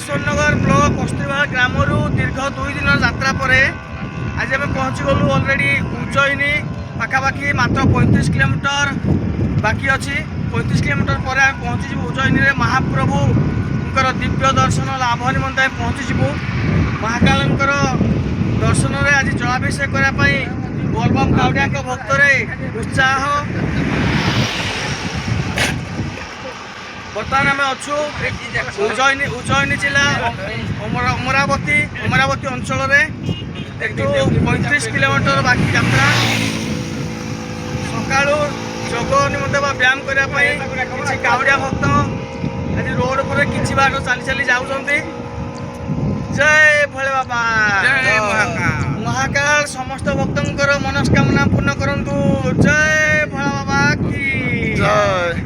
Ishwarnagar block Kasturba ग्राम दीर्घ 2 दिन यात्रा पर आज आम पहुँची गलु अलरेडी उज्जयिनी पाखापाखि मात्र 35 किलोमीटर बाकी अच्छी 35 किलोमीटर पर आम पहुँची उज्जयिनी महाप्रभु दिव्य दर्शन लाभ निमंते पहुँचीबू। महाकाल दर्शन में आज जलाभिषेक करने बोलबम काउडिया भक्तर उत्साह। बर्तमान आम अच्छु उज्जयिनी जिला अमरावती अंचल 35 किलोमीटर बाकी यात्रा सका जोग निमंते व्यायाम करने काउडिया भक्त आज रोड पर किसी बाट चली चली जाऊँगी। जय भोले बाबा, जय महाकाल। महाकाल समस्त भक्तों मनस्कामना पूर्ण करंतु। जय भोले बाबा की जय।